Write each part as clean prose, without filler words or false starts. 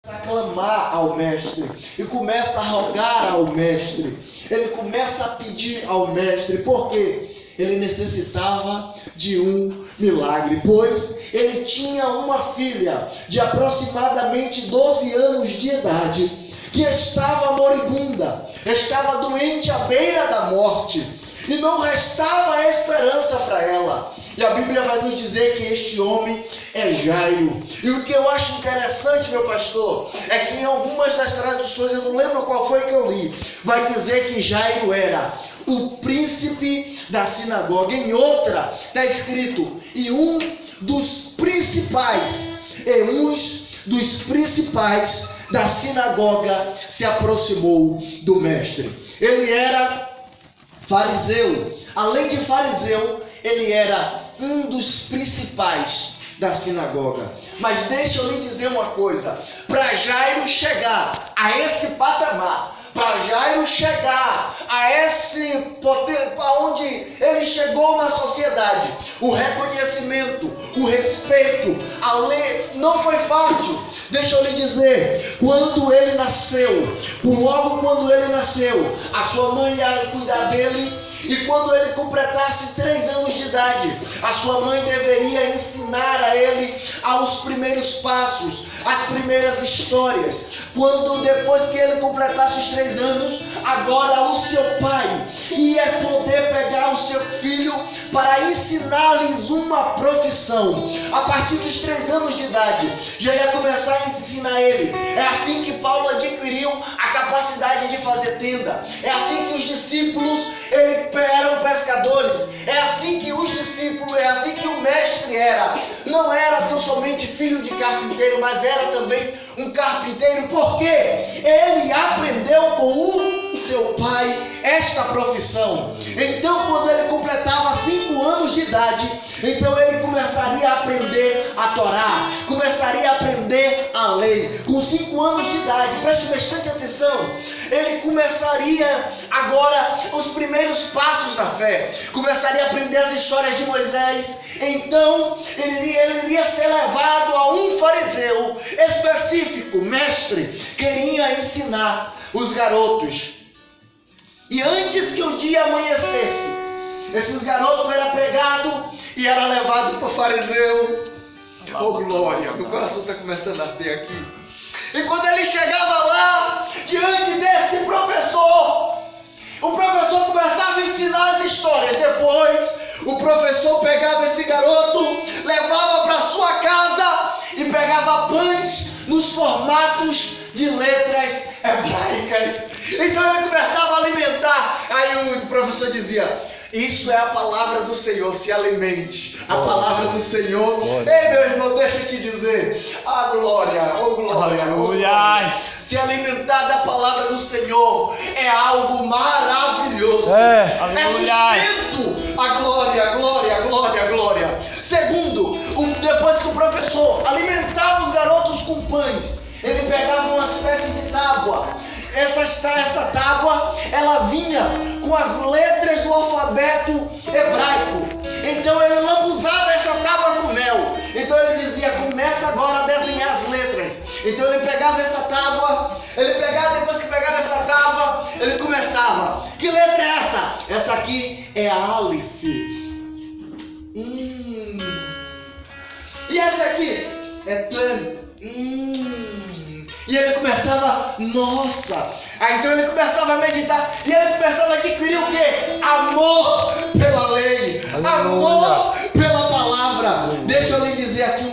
a clamar ao mestre e começa a rogar ao mestre. Ele começa a pedir ao mestre, porque ele necessitava de um milagre, pois ele tinha uma filha de aproximadamente 12 anos de idade, que estava moribunda, estava doente à beira da morte, e não restava esperança para ela. E a Bíblia vai nos dizer que este homem é Jairo. E o que eu acho interessante, meu pastor, é que em algumas das traduções, eu não lembro qual foi que eu li, vai dizer que Jairo era o príncipe da sinagoga. Em outra está escrito, e um dos principais da sinagoga se aproximou do mestre. Ele era fariseu. Além de fariseu, ele era um dos principais da sinagoga. Mas deixa eu lhe dizer uma coisa: para Jairo chegar a esse patamar, para Jairo chegar a esse poder, aonde ele chegou na sociedade, o reconhecimento, o respeito, a lei, não foi fácil. Deixa eu lhe dizer, quando ele nasceu, logo quando ele nasceu, a sua mãe ia cuidar dele. E quando ele completasse 3 anos de idade, a sua mãe deveria ensinar a ele aos primeiros passos, as primeiras histórias. Quando depois que ele completasse os 3 anos, agora o seu pai ia poder pegar o seu filho para ensinar-lhes uma profissão. A partir dos 3 anos de idade, já ia começar a ensinar ele. É assim que Paulo adquiriu a capacidade de fazer tenda. É assim que os discípulos eram pescadores. É assim que os discípulos, é assim que o mestre era. Não era tão somente filho de carpinteiro, mas era também um carpinteiro, porque ele aprendeu com o seu pai esta profissão. Então, quando ele completava 5 anos de idade, então ele começaria a aprender a Torá, começaria a aprender a lei. Com 5 anos de idade, preste bastante atenção, ele começaria agora os primeiros passos da fé, começaria a aprender as histórias de Moisés. Então ele iria ser levado a um fariseu específico, mestre, queria ensinar os garotos. E antes que o dia amanhecesse, esses garotos eram pegados e era levado para o fariseu. Oh glória, meu coração está começando a arder aqui. E quando ele chegava lá, diante desse professor, o professor começava a ensinar as histórias. Depois, o professor pegava esse garoto, levava para sua casa e pegava pães nos formatos de letras hebraicas. Então ele começava a alimentar. Aí o professor dizia: isso é a palavra do Senhor, se alimente. A palavra do Senhor. Ei, meu irmão, deixa eu te dizer. Ah, glória, oh glória, oh glória. Se alimentar da palavra do Senhor é algo maravilhoso. É sustento. A glória, glória, glória, glória. Segundo, depois que o professor alimentava os garotos com pães, ele pegava uma espécie de tábua. Essa tábua, ela vinha com as letras do alfabeto hebraico. Então ele lambuzava essa tábua com mel. Então ele dizia: começa agora a desenhar as letras. Então ele pegava essa tábua, depois que pegava essa tábua, ele começava. Que letra é essa? Essa aqui é a Aleph. E essa aqui é Tem. E ele começava, nossa. Aí então ele começava a meditar. E ele começava a adquirir o quê? Amor pela lei. Aleluia. Amor pela palavra. Deixa eu lhe dizer aqui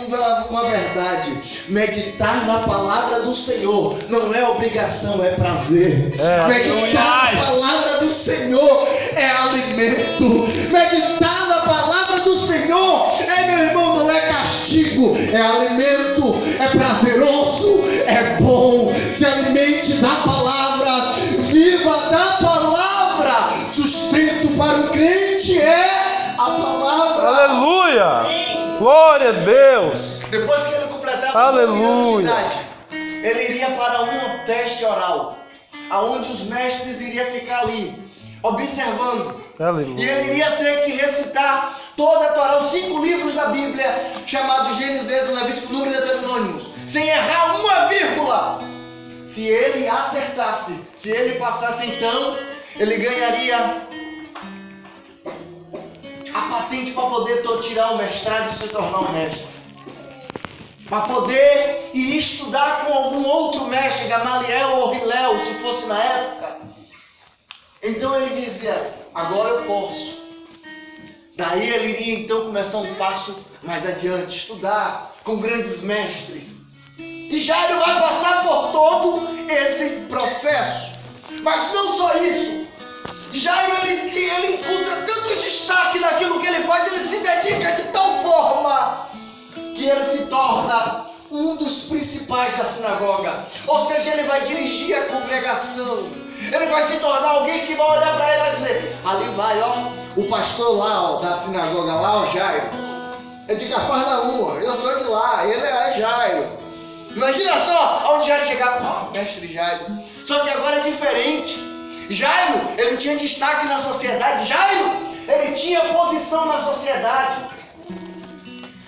uma verdade. Meditar na palavra do Senhor não é obrigação, é prazer. Meditar na palavra do Senhor é alimento. Meditar na palavra do Senhor, meu irmão, não é castigo, é alimento, é prazeroso, é bom. Se alimente da palavra, viva da palavra. Sustento para o crente é a palavra. Aleluia! Glória a Deus! Depois que ele completava 12 anos de idade, ele iria para um teste oral, aonde os mestres iriam ficar ali, observando. Aleluia. E ele iria ter que recitar toda a Torá, os 5 livros da Bíblia, chamados Gênesis, Êxodo, Levítico, Número e Deuteronômio, sem errar uma vírgula. Se ele acertasse, se ele passasse, então ele ganharia a patente para poder tirar o mestrado e se tornar um mestre. Para poder ir estudar com algum outro mestre, Gamaliel ou Hilel, se fosse na época. Então ele dizia, agora eu posso. Daí ele iria então começar um passo mais adiante, estudar com grandes mestres. E Jairo vai passar por todo esse processo. Mas não só isso. Jairo ele encontra tanto destaque naquilo que ele faz, ele se dedica de tal forma que ele se torna um dos principais da sinagoga. Ou seja, ele vai dirigir a congregação. Ele vai se tornar alguém que vai olhar para ele e vai dizer, ali vai, ó, o pastor lá, ó, da sinagoga lá, ó, Jairo. É de Cafarnaum, eu sou de lá, ele é Jairo. Imagina só, onde Jairo chegava, ó, mestre Jairo. Só que agora é diferente. Jairo, ele tinha destaque na sociedade. Jairo, ele tinha posição na sociedade.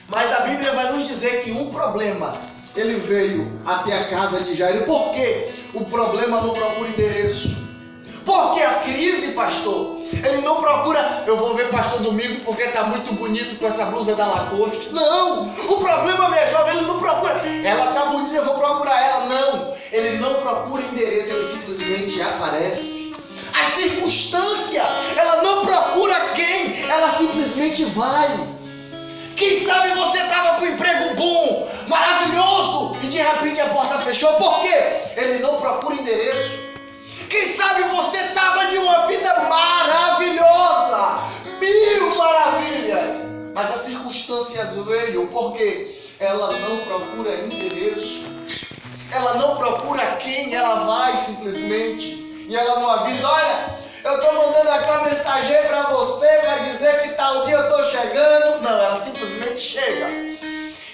Mas a Bíblia vai nos dizer que um problema, ele veio até a casa de Jairo. Por quê? O problema não procura endereço. Porque a crise, pastor, ele não procura, eu vou ver pastor domingo porque está muito bonito com essa blusa da Lacoste. Não, o problema, minha jovem, ele não procura, ela está bonita, eu vou procurar ela. Não, ele não procura endereço, ele simplesmente aparece. A circunstância, ela não procura quem, ela simplesmente vai. Quem sabe você estava com um emprego bom, maravilhoso, e de repente a porta fechou. Por quê? Ele não procura endereço. Quem sabe você estava de uma vida maravilhosa, 1000 maravilhas, mas as circunstâncias veio, porque ela não procura endereço, ela não procura quem, ela vai simplesmente, e ela não avisa, olha, eu estou mandando aqui uma mensagem para você, vai dizer que tal dia eu estou chegando. Não, ela simplesmente chega.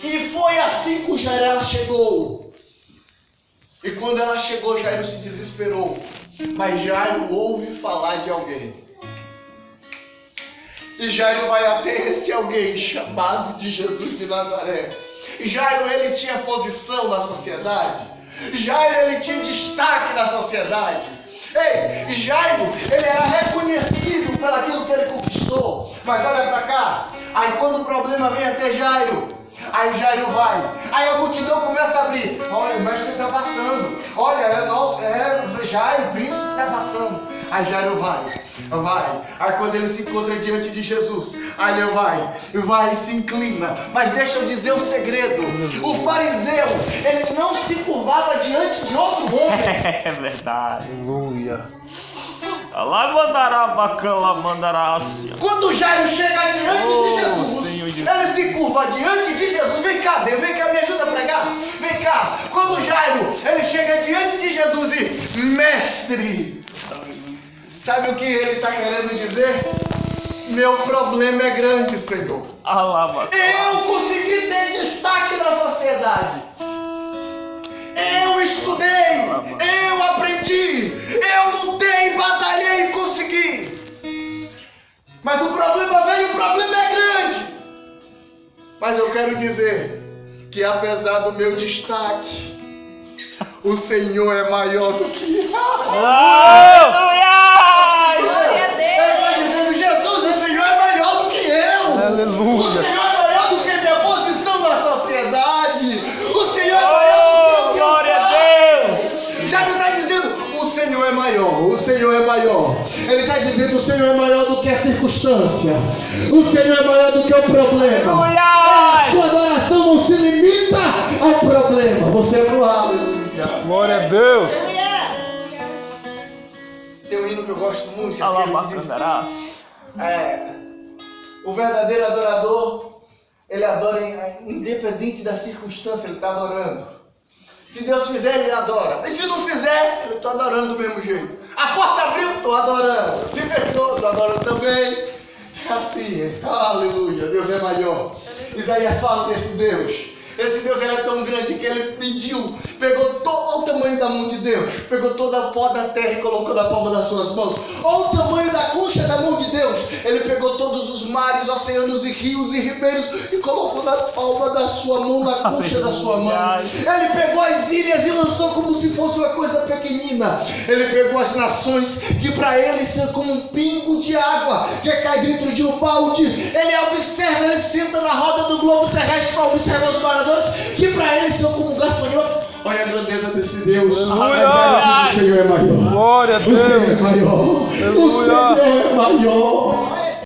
E foi assim que Jairo ela chegou. E quando ela chegou, Jairo se desesperou. Mas Jairo ouve falar de alguém. E Jairo vai até esse alguém chamado de Jesus de Nazaré. Jairo, ele tinha posição na sociedade. Jairo, ele tinha destaque na sociedade. Ei, Jairo, ele era reconhecido por aquilo que ele conquistou. Mas olha para cá. Aí quando o problema vem até Jairo, aí Jairo vai. Aí a multidão começa a abrir. Olha, o mestre está passando. Olha, Jairo, o príncipe está passando. Aí Jairo vai. Aí quando ele se encontra diante de Jesus, aí ele vai e se inclina. Mas deixa eu dizer um segredo. O fariseu, ele não se curvava diante de outro homem. É verdade. Aleluia. Quando Jairo chega diante de Jesus, ele se curva diante de Jesus. Vem cá, me ajuda a pregar. Vem cá. Quando Jairo, ele chega diante de Jesus e, mestre, sabe o que ele está querendo dizer? Meu problema é grande, Senhor. Eu consegui ter destaque na sociedade. Eu estudei, eu aprendi, eu lutei, batalhei e consegui. Mas o problema veio, o problema é grande. Mas eu quero dizer que apesar do meu destaque, o Senhor é maior do que eu. Ele vai dizendo, Jesus, o Senhor é maior do que eu. Aleluia. O Senhor é maior do que minha posição na sociedade. O Senhor é maior do que o glória a Deus. Já não está dizendo, o Senhor é maior, o Senhor é maior. Ele está dizendo, o Senhor é maior do que a circunstância. O Senhor é maior do que o problema. A sua adoração não se limita ao problema. Você é pro aleluia. Glória a Deus. Tem um hino que eu gosto muito, que diz, o verdadeiro adorador, ele adora independente da circunstância, ele está adorando. Se Deus fizer, ele adora. E se não fizer, eu estou adorando do mesmo jeito. A porta abriu, estou adorando. Se fechou, estou adorando também. É assim, aleluia, Deus é maior. Isaías fala desse Deus. Esse Deus, ele é tão grande que ele mediu, pegou todo o tamanho da mão de Deus, pegou toda a pó da terra e colocou na palma das suas mãos. Olha o tamanho da concha da mão de Deus. Ele pegou todos os mares, oceanos e rios e ribeiros e colocou na palma da sua mão, na concha da sua mão. Ele pegou as ilhas e lançou situação como se fosse uma coisa pequenina. Ele pegou as nações que para ele são como um pingo de água que cai dentro de um balde. Ele observa, ele senta na roda do globo terrestre para observar os moradores que para ele são como um gafanhoto. Olha a grandeza desse Deus. Aleluia. O Senhor é maior. Glória a O Senhor é Deus. maior. O Aleluia. Senhor é maior.